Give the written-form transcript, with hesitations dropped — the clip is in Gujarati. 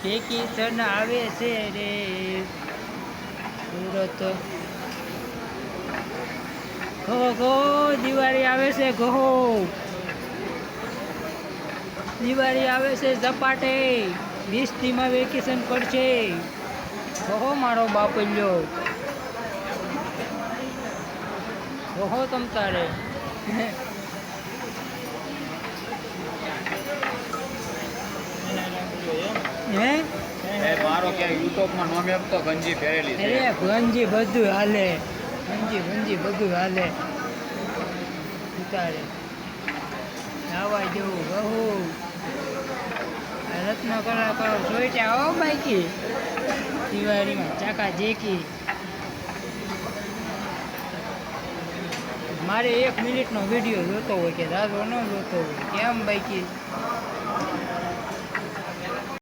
વેકેશન આવે છે રે સુરત ઘો ઘો દિવાળી આવે છે ઘો દિવાળી આવે છે ઝપાટે 20 વેકેશન પડશે કહો મારો બાપલ્યો કહો તમ તારે હે મારો ક્યાં યુટ્યુબમાં નો મેપ તો ગંજી પહેરેલી છે. અરે ગંજી બધું હાલે ગંજી બધું હાલે ઉતારે નાવા જેવું બહુ રત્ન કલાકારો જોઈતા હો બાઈકી દિવાળીમાં ચાકા જેકી મારે 1 મિનિટનો વિડીયો જોતો હોય કે દાદો ન જોતો હોય કેમ બાઈકી